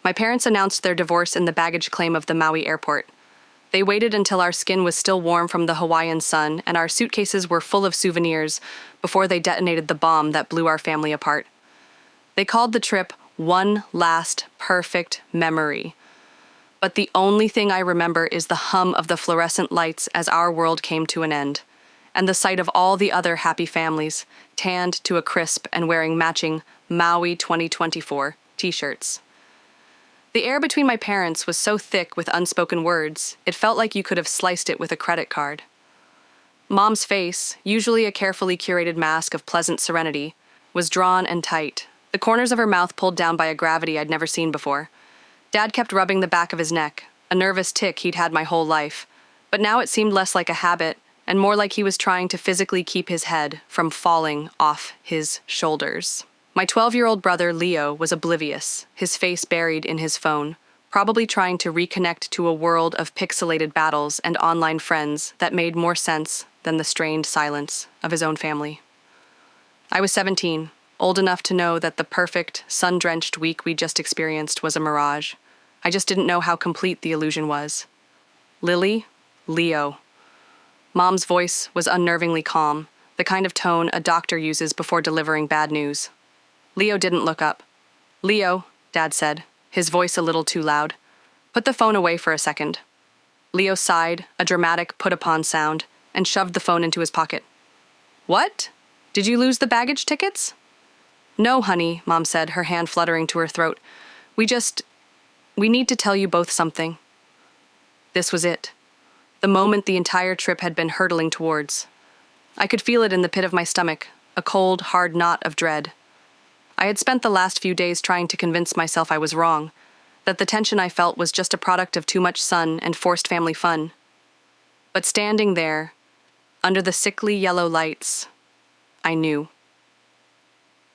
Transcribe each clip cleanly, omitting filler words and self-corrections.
My parents announced their divorce in the baggage claim of the Maui airport. They waited until our skin was still warm from the Hawaiian sun and our suitcases were full of souvenirs before they detonated the bomb that blew our family apart. They called the trip one last perfect memory. But the only thing I remember is the hum of the fluorescent lights as our world came to an end, and the sight of all the other happy families, tanned to a crisp and wearing matching Maui 2024 t-shirts. The air between my parents was so thick with unspoken words, it felt like you could have sliced it with a credit card. Mom's face, usually a carefully curated mask of pleasant serenity, was drawn and tight, the corners of her mouth pulled down by a gravity I'd never seen before. Dad kept rubbing the back of his neck, a nervous tic he'd had my whole life, but now it seemed less like a habit and more like he was trying to physically keep his head from falling off his shoulders. My 12-year-old brother, Leo, was oblivious, his face buried in his phone, probably trying to reconnect to a world of pixelated battles and online friends that made more sense than the strained silence of his own family. I was 17, old enough to know that the perfect, sun-drenched week we just experienced was a mirage. I just didn't know how complete the illusion was. Lily, Leo. Mom's voice was unnervingly calm, the kind of tone a doctor uses before delivering bad news. Leo didn't look up. "Leo," Dad said, his voice a little too loud. "Put the phone away for a second." Leo sighed, a dramatic put-upon sound, and shoved the phone into his pocket. "What? Did you lose the baggage tickets?" "No, honey," Mom said, her hand fluttering to her throat. We need to tell you both something." This was it. The moment the entire trip had been hurtling towards. I could feel it in the pit of my stomach, a cold, hard knot of dread. I had spent the last few days trying to convince myself I was wrong, that the tension I felt was just a product of too much sun and forced family fun. But standing there, under the sickly yellow lights, I knew.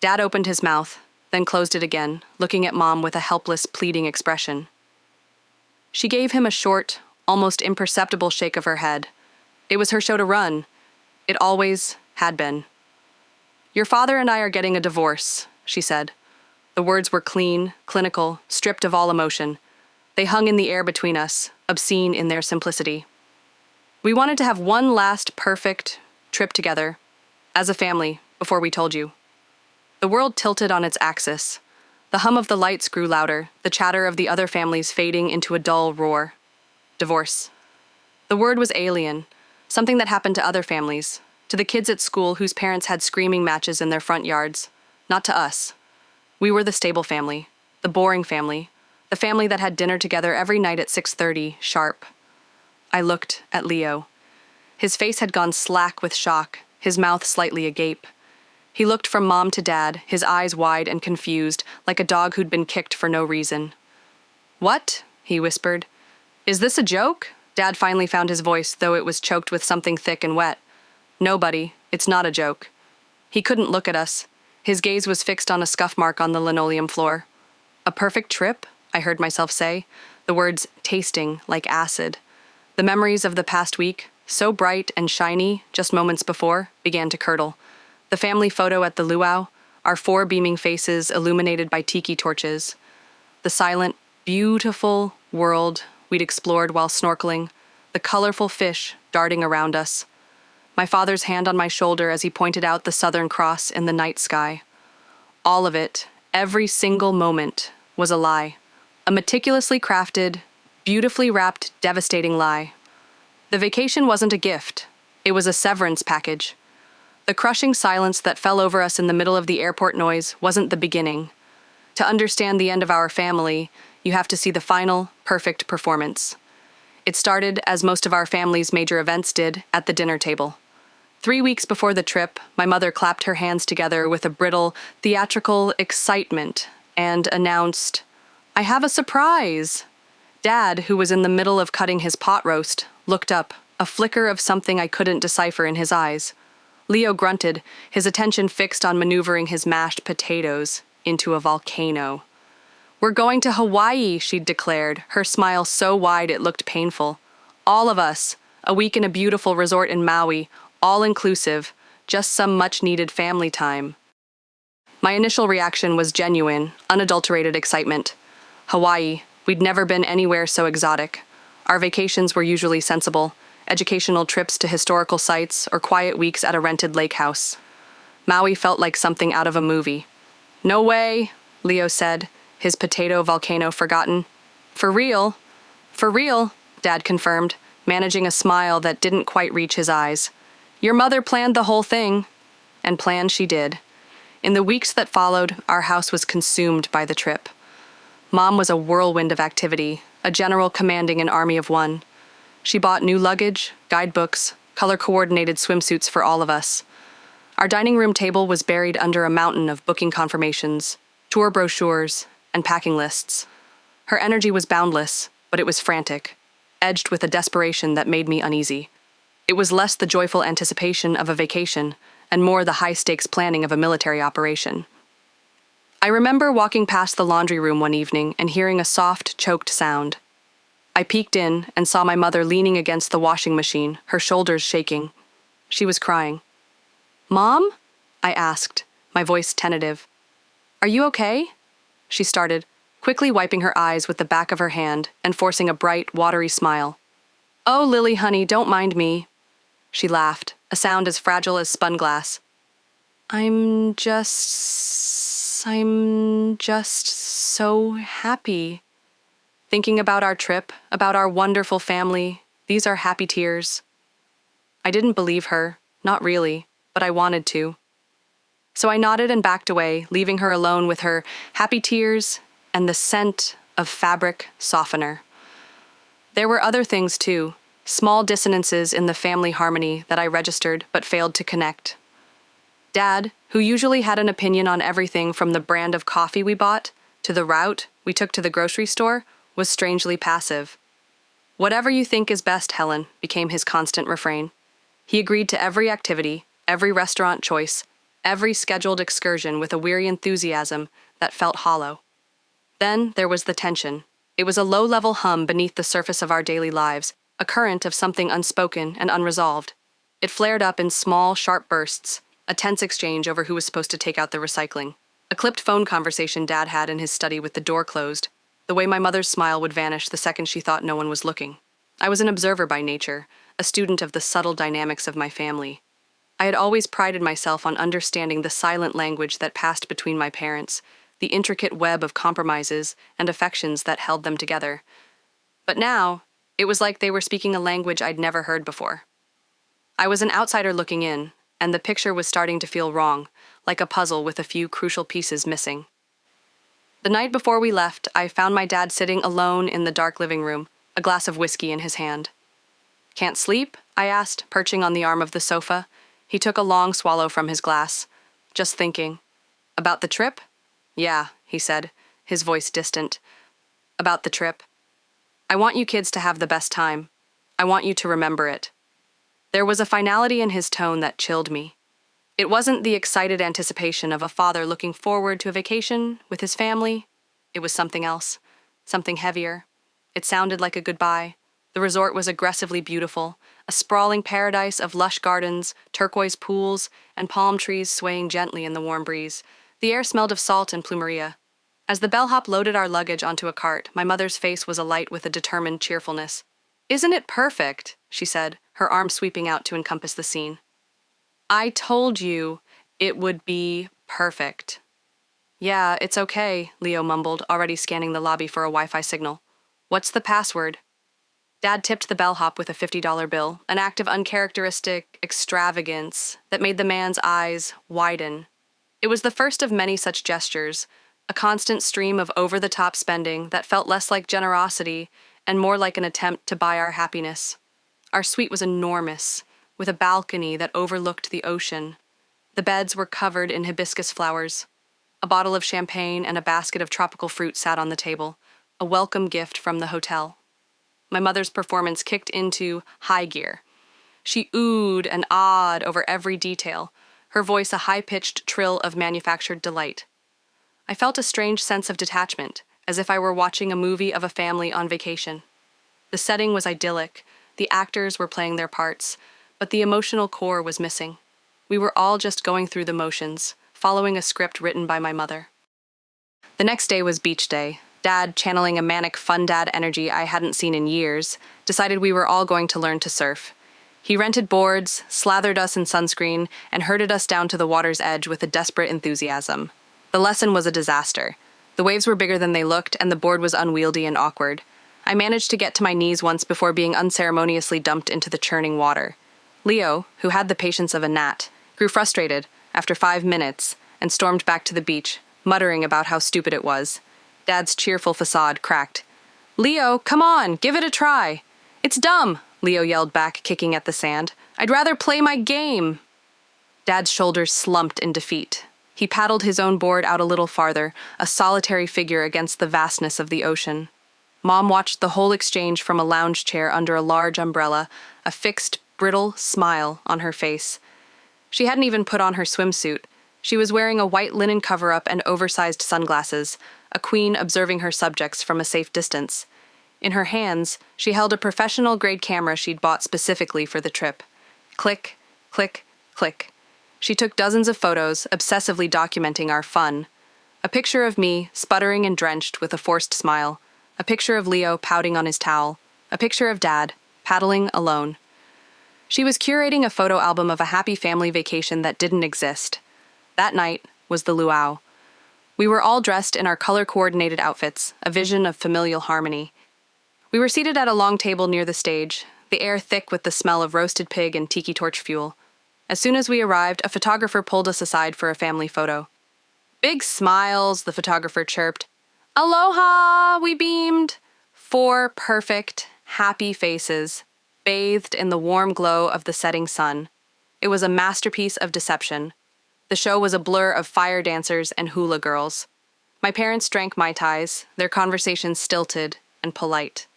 Dad opened his mouth, then closed it again, looking at Mom with a helpless, pleading expression. She gave him a short, almost imperceptible shake of her head. It was her show to run. It always had been. "Your father and I are getting a divorce," she said. The words were clean, clinical, stripped of all emotion. They hung in the air between us, obscene in their simplicity. "We wanted to have one last perfect trip together, as a family, before we told you." The world tilted on its axis. The hum of the lights grew louder, the chatter of the other families fading into a dull roar. Divorce. The word was alien, something that happened to other families, to the kids at school whose parents had screaming matches in their front yards. Not to us. We were the stable family, the boring family, the family that had dinner together every night at 6:30, sharp. I looked at Leo. His face had gone slack with shock, his mouth slightly agape. He looked from Mom to Dad, his eyes wide and confused, like a dog who'd been kicked for no reason. "What?" he whispered. "Is this a joke?" Dad finally found his voice, though it was choked with something thick and wet. "No, buddy, it's not a joke." He couldn't look at us. His gaze was fixed on a scuff mark on the linoleum floor. "A perfect trip?" I heard myself say, the words tasting like acid. The memories of the past week, so bright and shiny just moments before, began to curdle. The family photo at the luau, our 4 beaming faces illuminated by tiki torches. The silent, beautiful world we'd explored while snorkeling, the colorful fish darting around us. My father's hand on my shoulder as he pointed out the Southern Cross in the night sky. All of it, every single moment, was a lie. A meticulously crafted, beautifully wrapped, devastating lie. The vacation wasn't a gift. It was a severance package. The crushing silence that fell over us in the middle of the airport noise wasn't the beginning. To understand the end of our family, you have to see the final, perfect performance. It started, as most of our family's major events did, at the dinner table. 3 weeks before the trip, my mother clapped her hands together with a brittle, theatrical excitement and announced, "I have a surprise!" Dad, who was in the middle of cutting his pot roast, looked up, a flicker of something I couldn't decipher in his eyes. Leo grunted, his attention fixed on maneuvering his mashed potatoes into a volcano. "We're going to Hawaii," she'd declared, her smile so wide it looked painful. "All of us, a week in a beautiful resort in Maui, all-inclusive, just some much-needed family time." My initial reaction was genuine, unadulterated excitement. Hawaii. We'd never been anywhere so exotic. Our vacations were usually sensible, educational trips to historical sites or quiet weeks at a rented lake house. Maui felt like something out of a movie. "No way," Leo said, his potato volcano forgotten. "For real?" "For real," Dad confirmed, managing a smile that didn't quite reach his eyes. "Your mother planned the whole thing." And plan she did. In the weeks that followed, our house was consumed by the trip. Mom was a whirlwind of activity, a general commanding an army of one. She bought new luggage, guidebooks, color-coordinated swimsuits for all of us. Our dining room table was buried under a mountain of booking confirmations, tour brochures, and packing lists. Her energy was boundless, but it was frantic, edged with a desperation that made me uneasy. It was less the joyful anticipation of a vacation, and more the high-stakes planning of a military operation. I remember walking past the laundry room one evening and hearing a soft, choked sound. I peeked in and saw my mother leaning against the washing machine, her shoulders shaking. She was crying. "Mom?" I asked, my voice tentative. "Are you okay?" She started, quickly wiping her eyes with the back of her hand and forcing a bright, watery smile. "Oh, Lily, honey, don't mind me." She laughed, a sound as fragile as spun glass. I'm just so happy. Thinking about our trip, about our wonderful family, these are happy tears." I didn't believe her, not really, but I wanted to. So I nodded and backed away, leaving her alone with her happy tears and the scent of fabric softener. There were other things too, small dissonances in the family harmony that I registered but failed to connect. Dad, who usually had an opinion on everything from the brand of coffee we bought to the route we took to the grocery store, was strangely passive. "Whatever you think is best, Helen," became his constant refrain. He agreed to every activity, every restaurant choice, every scheduled excursion with a weary enthusiasm that felt hollow. Then there was the tension. It was a low-level hum beneath the surface of our daily lives, a current of something unspoken and unresolved. It flared up in small, sharp bursts, a tense exchange over who was supposed to take out the recycling. A clipped phone conversation Dad had in his study with the door closed, the way my mother's smile would vanish the second she thought no one was looking. I was an observer by nature, a student of the subtle dynamics of my family. I had always prided myself on understanding the silent language that passed between my parents, the intricate web of compromises and affections that held them together. But now, it was like they were speaking a language I'd never heard before. I was an outsider looking in, and the picture was starting to feel wrong, like a puzzle with a few crucial pieces missing. The night before we left, I found my dad sitting alone in the dark living room, a glass of whiskey in his hand. "Can't sleep?" I asked, perching on the arm of the sofa. He took a long swallow from his glass. "Just thinking." "About the trip?" "Yeah," he said, his voice distant. "About the trip. I want you kids to have the best time. I want you to remember it." There was a finality in his tone that chilled me. It wasn't the excited anticipation of a father looking forward to a vacation with his family. It was something else, something heavier. It sounded like a goodbye. The resort was aggressively beautiful, a sprawling paradise of lush gardens, turquoise pools, and palm trees swaying gently in the warm breeze. The air smelled of salt and plumeria. As the bellhop loaded our luggage onto a cart, my mother's face was alight with a determined cheerfulness. "Isn't it perfect?" she said, her arm sweeping out to encompass the scene. "I told you it would be perfect." "Yeah, it's okay," Leo mumbled, already scanning the lobby for a Wi-Fi signal. "What's the password?" Dad tipped the bellhop with a $50 bill, an act of uncharacteristic extravagance that made the man's eyes widen. It was the first of many such gestures, a constant stream of over-the-top spending that felt less like generosity and more like an attempt to buy our happiness. Our suite was enormous, with a balcony that overlooked the ocean. The beds were covered in hibiscus flowers. A bottle of champagne and a basket of tropical fruit sat on the table, a welcome gift from the hotel. My mother's performance kicked into high gear. She oohed and awed over every detail, her voice a high-pitched trill of manufactured delight. I felt a strange sense of detachment, as if I were watching a movie of a family on vacation. The setting was idyllic, the actors were playing their parts, but the emotional core was missing. We were all just going through the motions, following a script written by my mother. The next day was beach day. Dad, channeling a manic fun dad energy I hadn't seen in years, decided we were all going to learn to surf. He rented boards, slathered us in sunscreen, and herded us down to the water's edge with a desperate enthusiasm. The lesson was a disaster. The waves were bigger than they looked, and the board was unwieldy and awkward. I managed to get to my knees once before being unceremoniously dumped into the churning water. Leo, who had the patience of a gnat, grew frustrated after 5 minutes and stormed back to the beach, muttering about how stupid it was. Dad's cheerful facade cracked. "Leo, come on, give it a try." "It's dumb," Leo yelled back, kicking at the sand. "I'd rather play my game." Dad's shoulders slumped in defeat. He paddled his own board out a little farther, a solitary figure against the vastness of the ocean. Mom watched the whole exchange from a lounge chair under a large umbrella, a fixed, brittle smile on her face. She hadn't even put on her swimsuit. She was wearing a white linen cover-up and oversized sunglasses, a queen observing her subjects from a safe distance. In her hands, she held a professional-grade camera she'd bought specifically for the trip. Click, click, click. She took dozens of photos, obsessively documenting our fun. A picture of me, sputtering and drenched with a forced smile. A picture of Leo pouting on his towel. A picture of Dad, paddling alone. She was curating a photo album of a happy family vacation that didn't exist. That night was the luau. We were all dressed in our color-coordinated outfits, a vision of familial harmony. We were seated at a long table near the stage, the air thick with the smell of roasted pig and tiki torch fuel. As soon as we arrived, a photographer pulled us aside for a family photo. "Big smiles," the photographer chirped. "Aloha," we beamed. 4 perfect, happy faces, bathed in the warm glow of the setting sun. It was a masterpiece of deception. The show was a blur of fire dancers and hula girls. My parents drank Mai Tais, their conversations stilted and polite.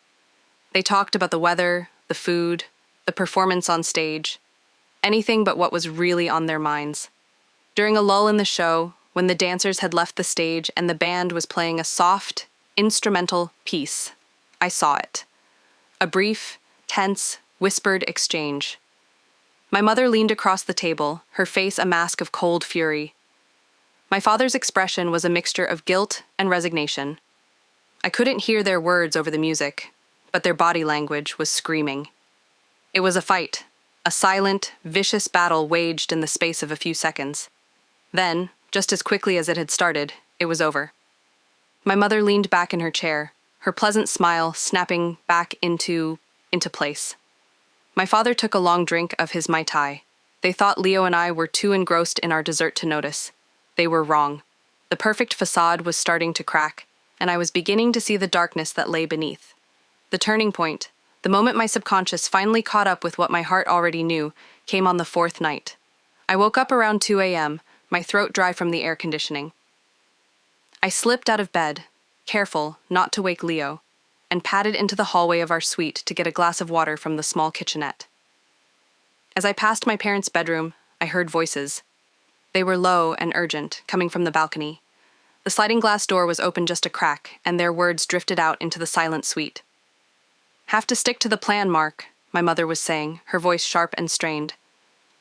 They talked about the weather, the food, the performance on stage, anything but what was really on their minds. During a lull in the show, when the dancers had left the stage and the band was playing a soft, instrumental piece, I saw it. A brief, tense, whispered exchange. My mother leaned across the table, her face a mask of cold fury. My father's expression was a mixture of guilt and resignation. I couldn't hear their words over the music, but their body language was screaming. It was a fight, a silent, vicious battle waged in the space of a few seconds. Then, just as quickly as it had started, it was over. My mother leaned back in her chair, her pleasant smile snapping back into place. My father took a long drink of his Mai Tai. They thought Leo and I were too engrossed in our dessert to notice. They were wrong. The perfect facade was starting to crack, and I was beginning to see the darkness that lay beneath. The turning point, the moment my subconscious finally caught up with what my heart already knew, came on the 4th night. I woke up around 2 a.m., my throat dry from the air conditioning. I slipped out of bed, careful not to wake Leo, and padded into the hallway of our suite to get a glass of water from the small kitchenette. As I passed my parents' bedroom, I heard voices. They were low and urgent, coming from the balcony. The sliding glass door was open just a crack, and their words drifted out into the silent suite. "Have to stick to the plan, Mark," my mother was saying, her voice sharp and strained.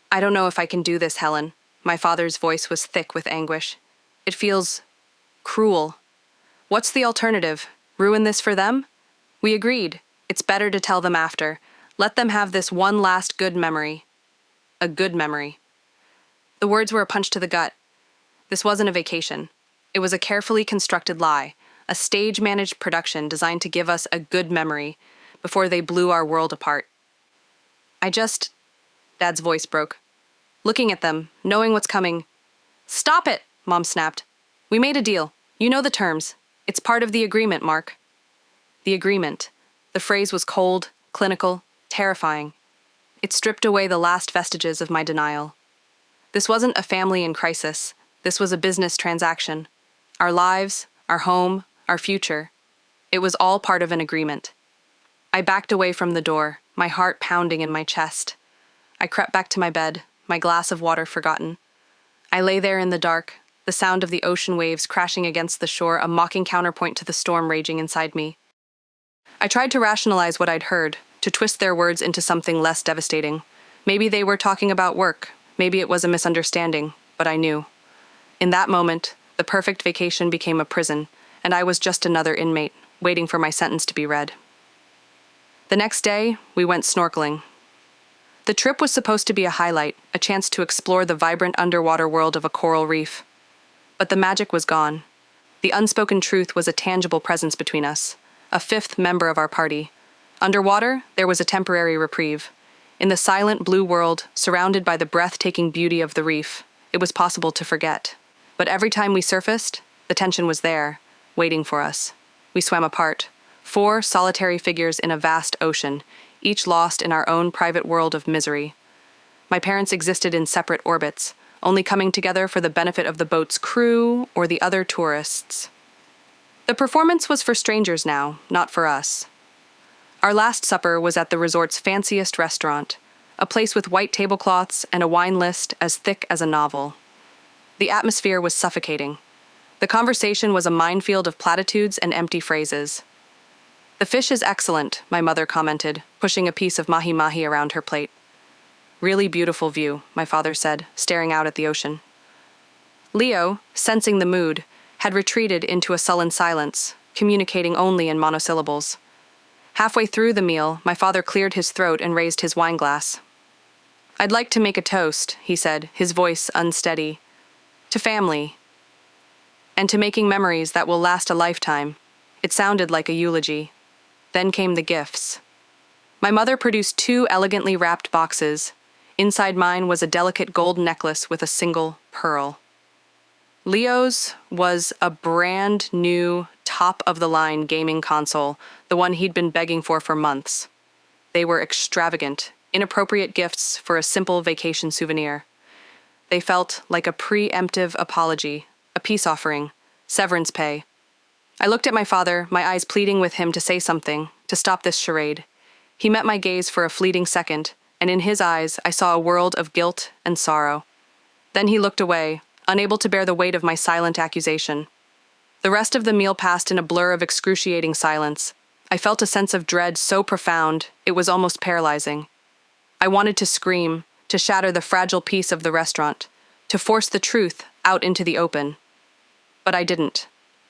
"I don't know if I can do this, Helen." My father's voice was thick with anguish. "It feels cruel. What's the alternative? Ruin this for them?" We agreed. It's better to tell them after. Let them have this one last good memory. A good memory. The words were a punch to the gut. This wasn't a vacation. It was a carefully constructed lie, a stage-managed production designed to give us a good memory before they blew our world apart. Dad's voice broke. Looking at them, knowing what's coming. "Stop it," Mom snapped. "We made a deal. You know the terms. It's part of the agreement, Mark." The agreement. The phrase was cold, clinical, terrifying. It stripped away the last vestiges of my denial. This wasn't a family in crisis. This was a business transaction. Our lives, our home, our future. It was all part of an agreement. I backed away from the door, my heart pounding in my chest. I crept back to my bed, my glass of water forgotten. I lay there in the dark, the sound of the ocean waves crashing against the shore a mocking counterpoint to the storm raging inside me. I tried to rationalize what I'd heard, to twist their words into something less devastating. Maybe they were talking about work, maybe it was a misunderstanding, but I knew. In that moment, the perfect vacation became a prison, and I was just another inmate, waiting for my sentence to be read. The next day, we went snorkeling. The trip was supposed to be a highlight, a chance to explore the vibrant underwater world of a coral reef. But the magic was gone. The unspoken truth was a tangible presence between us, a fifth member of our party. Underwater, there was a temporary reprieve. In the silent blue world, surrounded by the breathtaking beauty of the reef, it was possible to forget. But every time we surfaced, the tension was there, waiting for us. We swam apart, 4 solitary figures in a vast ocean, each lost in our own private world of misery. My parents existed in separate orbits, only coming together for the benefit of the boat's crew or the other tourists. The performance was for strangers now, not for us. Our last supper was at the resort's fanciest restaurant, a place with white tablecloths and a wine list as thick as a novel. The atmosphere was suffocating. The conversation was a minefield of platitudes and empty phrases. "The fish is excellent," my mother commented, pushing a piece of mahi-mahi around her plate. "Really beautiful view," my father said, staring out at the ocean. Leo, sensing the mood, had retreated into a sullen silence, communicating only in monosyllables. Halfway through the meal, my father cleared his throat and raised his wine glass. "I'd like to make a toast," he said, his voice unsteady. "To family. And to making memories that will last a lifetime." It sounded like a eulogy. Then came the gifts. My mother produced 2 elegantly wrapped boxes. Inside mine was a delicate gold necklace with a single pearl. Leo's was a brand new, top-of-the-line gaming console, the one he'd been begging for months. They were extravagant, inappropriate gifts for a simple vacation souvenir. They felt like a preemptive apology, a peace offering, severance pay. I looked at my father, my eyes pleading with him to say something, to stop this charade. He met my gaze for a fleeting second, and in his eyes I saw a world of guilt and sorrow. Then he looked away, unable to bear the weight of my silent accusation. The rest of the meal passed in a blur of excruciating silence. I felt a sense of dread so profound, it was almost paralyzing. I wanted to scream, to shatter the fragile peace of the restaurant, to force the truth out into the open. But I didn't.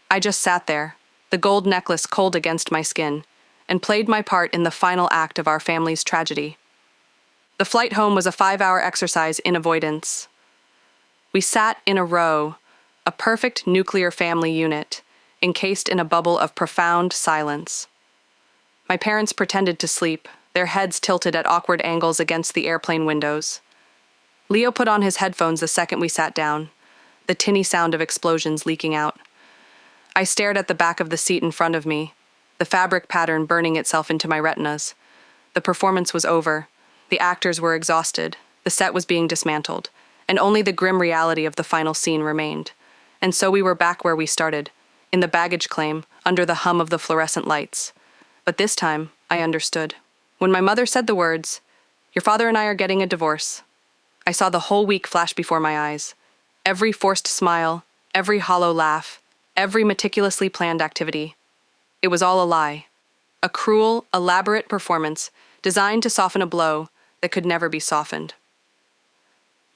I just sat there, the gold necklace cold against my skin, and played my part in the final act of our family's tragedy. The flight home was a 5-hour exercise in avoidance. We sat in a row, a perfect nuclear family unit, encased in a bubble of profound silence. My parents pretended to sleep, their heads tilted at awkward angles against the airplane windows. Leo put on his headphones the second we sat down, the tinny sound of explosions leaking out. I stared at the back of the seat in front of me, the fabric pattern burning itself into my retinas. The performance was over. The actors were exhausted. The set was being dismantled, and only the grim reality of the final scene remained. And so we were back where we started, in the baggage claim, under the hum of the fluorescent lights. But this time, I understood. When my mother said the words, "Your father and I are getting a divorce," I saw the whole week flash before my eyes. Every forced smile, every hollow laugh, every meticulously planned activity. It was all a lie. A cruel, elaborate performance designed to soften a blow that could never be softened.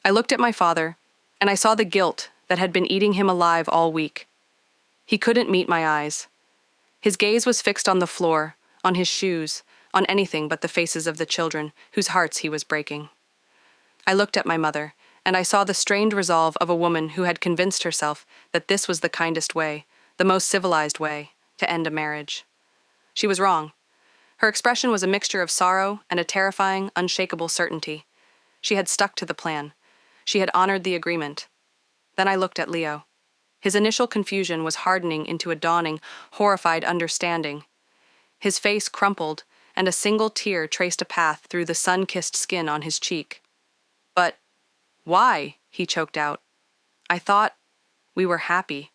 I looked at my father, and I saw the guilt that had been eating him alive all week. He couldn't meet my eyes. His gaze was fixed on the floor, on his shoes, on anything but the faces of the children whose hearts he was breaking. I looked at my mother, and I saw the strained resolve of a woman who had convinced herself that this was the kindest way, the most civilized way, to end a marriage. She was wrong. Her expression was a mixture of sorrow and a terrifying, unshakable certainty. She had stuck to the plan. She had honored the agreement. Then I looked at Leo. His initial confusion was hardening into a dawning, horrified understanding. His face crumpled, and a single tear traced a path through the sun-kissed skin on his cheek. "But why?" he choked out. "I thought we were happy."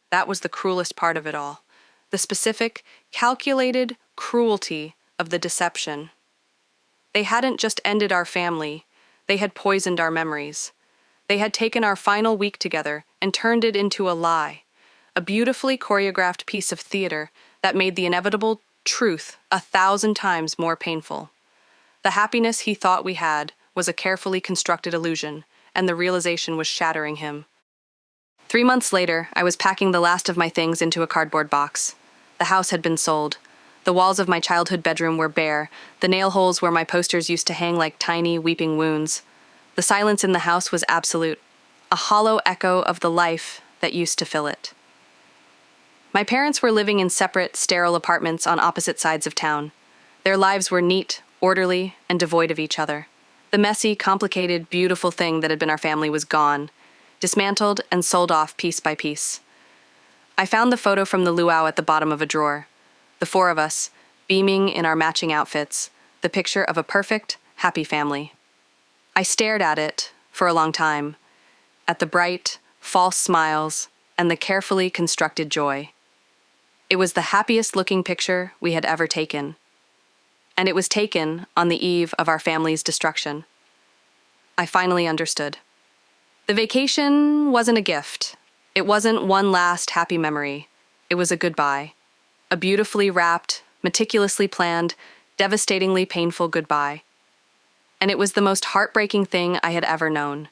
That was the cruelest part of it all. The specific, calculated cruelty of the deception. They hadn't just ended our family, they had poisoned our memories. They had taken our final week together and turned it into a lie, a beautifully choreographed piece of theater that made the inevitable truth 1,000 times more painful. The happiness he thought we had was a carefully constructed illusion, and the realization was shattering him. 3 months later, I was packing the last of my things into a cardboard box. The house had been sold. The walls of my childhood bedroom were bare, the nail holes where my posters used to hang like tiny, weeping wounds. The silence in the house was absolute, a hollow echo of the life that used to fill it. My parents were living in separate, sterile apartments on opposite sides of town. Their lives were neat, orderly, and devoid of each other. The messy, complicated, beautiful thing that had been our family was gone, dismantled and sold off piece by piece. I found the photo from the luau at the bottom of a drawer. The four of us, beaming in our matching outfits, the picture of a perfect, happy family. I stared at it for a long time, at the bright, false smiles and the carefully constructed joy. It was the happiest-looking picture we had ever taken. And it was taken on the eve of our family's destruction. I finally understood. The vacation wasn't a gift. It wasn't one last happy memory. It was a goodbye. A beautifully wrapped, meticulously planned, devastatingly painful goodbye. And it was the most heartbreaking thing I had ever known.